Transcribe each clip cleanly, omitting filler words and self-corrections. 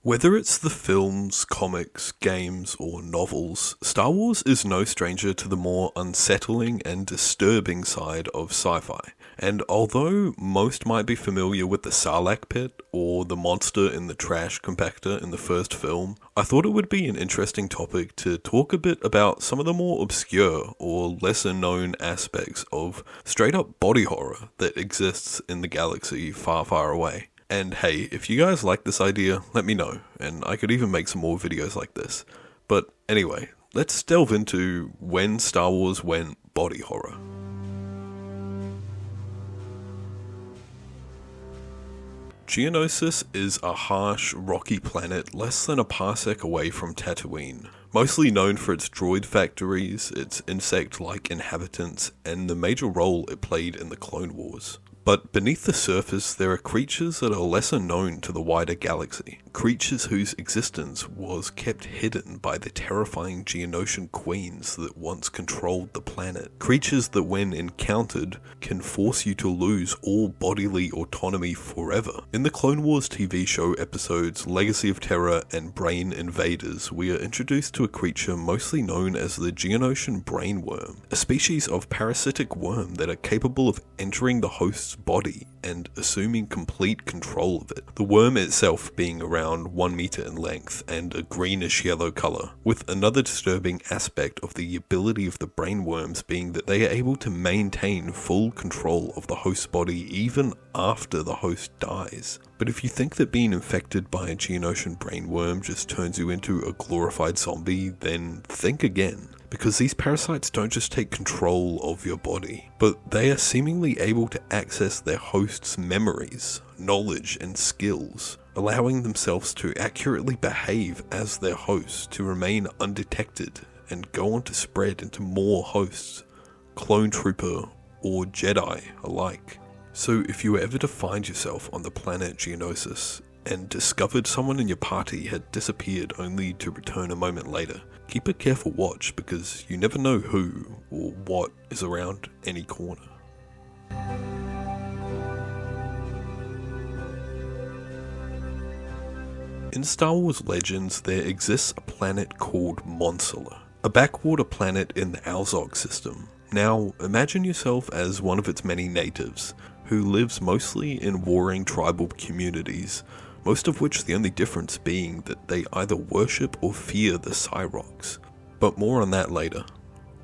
Whether it's the films, comics, games, or novels, Star Wars is no stranger to the more unsettling and disturbing side of sci-fi. And although most might be familiar with the Sarlacc pit or the monster in the trash compactor in the first film, I thought it would be an interesting topic to talk a bit about some of the more obscure or lesser known aspects of straight up body horror that exists in the galaxy far, far away. And hey, if you guys like this idea, let me know, and I could even make some more videos like this. But anyway, let's delve into when Star Wars went body horror. Geonosis is a harsh, rocky planet less than a parsec away from Tatooine. Mostly known for its droid factories, its insect-like inhabitants, and the major role it played in the Clone Wars. But beneath the surface, there are creatures that are lesser known to the wider galaxy. Creatures whose existence was kept hidden by the terrifying Geonosian queens that once controlled the planet. Creatures that when encountered, can force you to lose all bodily autonomy forever. In the Clone Wars TV show episodes Legacy of Terror and Brain Invaders, we are introduced to a creature mostly known as the Geonosian brainworm, a species of parasitic worm that are capable of entering the host's body and assuming complete control of it. The worm itself being around 1 meter in length and a greenish yellow color, with another disturbing aspect of the ability of the brainworms being that they are able to maintain full control of the host's body even after the host dies. But if you think that being infected by a Geonosian brainworm just turns you into a glorified zombie, then think again. Because these parasites don't just take control of your body, but they are seemingly able to access their host's memories, knowledge, and skills, allowing themselves to accurately behave as their host to remain undetected and go on to spread into more hosts, clone trooper or Jedi alike. So if you were ever to find yourself on the planet Geonosis and discovered someone in your party had disappeared only to return a moment later, keep a careful watch because you never know who or what is around any corner. In Star Wars Legends, there exists a planet called Monsula, a backwater planet in the Alzog system. Now, imagine yourself as one of its many natives, who lives mostly in warring tribal communities, most of which the only difference being that they either worship or fear the Cyrox. But more on that later.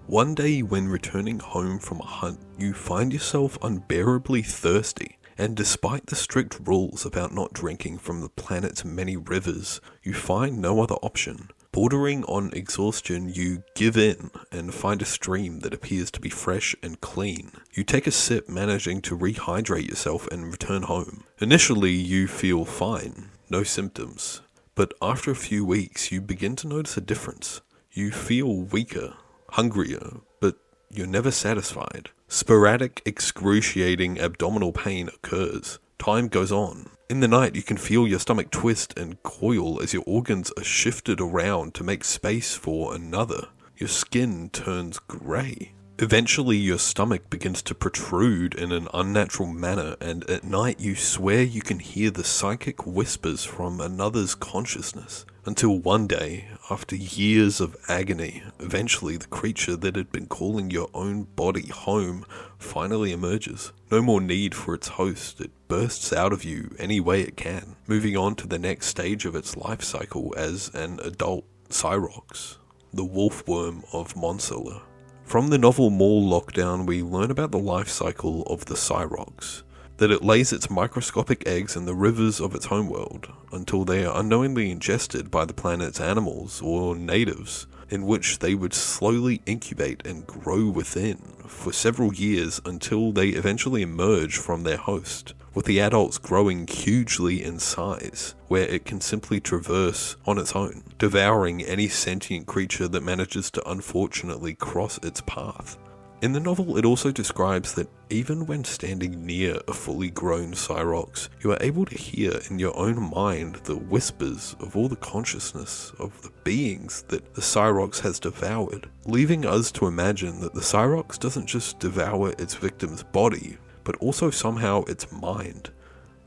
One day when returning home from a hunt, you find yourself unbearably thirsty, and despite the strict rules about not drinking from the planet's many rivers, you find no other option. Bordering on exhaustion, you give in and find a stream that appears to be fresh and clean. You take a sip, managing to rehydrate yourself and return home. Initially, you feel fine, no symptoms, but after a few weeks, you begin to notice a difference. You feel weaker, hungrier, but you're never satisfied. Sporadic, excruciating abdominal pain occurs. Time goes on. In the night, you can feel your stomach twist and coil as your organs are shifted around to make space for another. Your skin turns grey. Eventually, your stomach begins to protrude in an unnatural manner, and at night you swear you can hear the psychic whispers from another's consciousness. Until one day, after years of agony, eventually the creature that had been calling your own body home finally emerges. No more need for its host, it bursts out of you any way it can, moving on to the next stage of its life cycle as an adult Cyrox, the wolfworm of Monsula. From the novel Maul Lockdown, we learn about the life cycle of the Cyrox, that it lays its microscopic eggs in the rivers of its homeworld until they are unknowingly ingested by the planet's animals or natives, in which they would slowly incubate and grow within for several years until they eventually emerge from their host, with the adults growing hugely in size, where it can simply traverse on its own, devouring any sentient creature that manages to unfortunately cross its path. In the novel, it also describes that even when standing near a fully grown Cyrox, you are able to hear in your own mind the whispers of all the consciousness of the beings that the Cyrox has devoured, leaving us to imagine that the Cyrox doesn't just devour its victim's body, but also somehow its mind,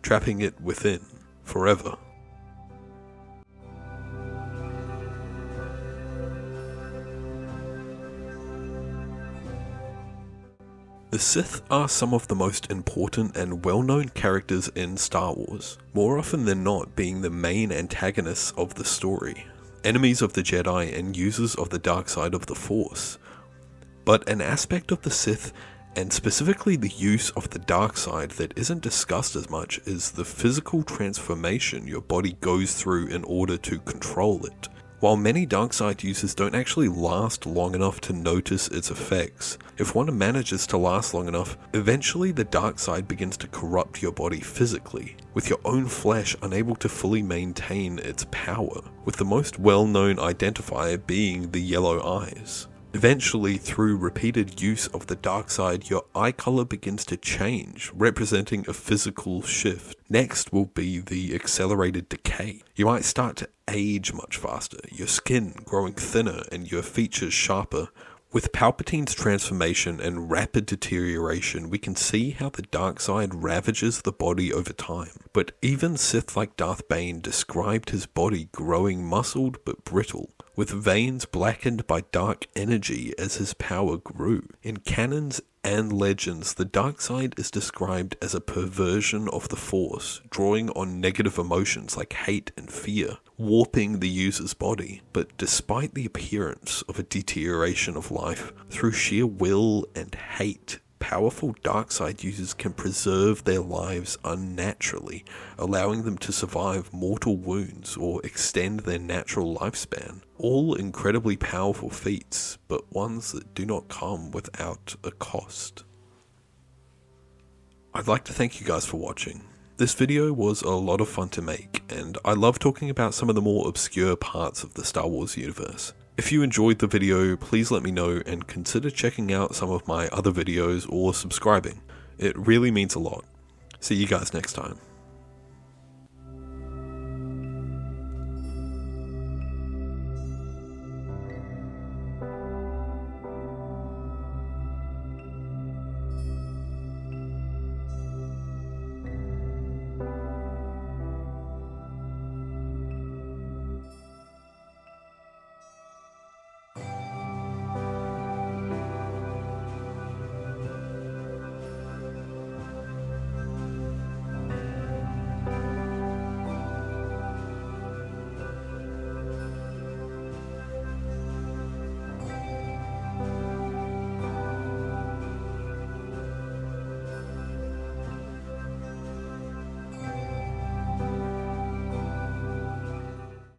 trapping it within forever. The Sith are some of the most important and well-known characters in Star Wars, more often than not being the main antagonists of the story, enemies of the Jedi and users of the dark side of the Force. But an aspect of the Sith, and specifically the use of the dark side that isn't discussed as much, is the physical transformation your body goes through in order to control it. While many dark side users don't actually last long enough to notice its effects, if one manages to last long enough, eventually the dark side begins to corrupt your body physically, with your own flesh unable to fully maintain its power, with the most well-known identifier being the yellow eyes. Eventually, through repeated use of the dark side, your eye color begins to change, representing a physical shift. Next will be the accelerated decay. You might start to age much faster, your skin growing thinner and your features sharper. With Palpatine's transformation and rapid deterioration, we can see how the dark side ravages the body over time. But even Sith like Darth Bane described his body growing muscled but brittle, with veins blackened by dark energy as his power grew. In canons and legends, the dark side is described as a perversion of the Force, drawing on negative emotions like hate and fear, warping the user's body. But despite the appearance of a deterioration of life, through sheer will and hate, powerful dark side users can preserve their lives unnaturally, allowing them to survive mortal wounds or extend their natural lifespan. All incredibly powerful feats, but ones that do not come without a cost. I'd like to thank you guys for watching. This video was a lot of fun to make, and I love talking about some of the more obscure parts of the Star Wars universe. If you enjoyed the video, please let me know and consider checking out some of my other videos or subscribing. It really means a lot. See you guys next time.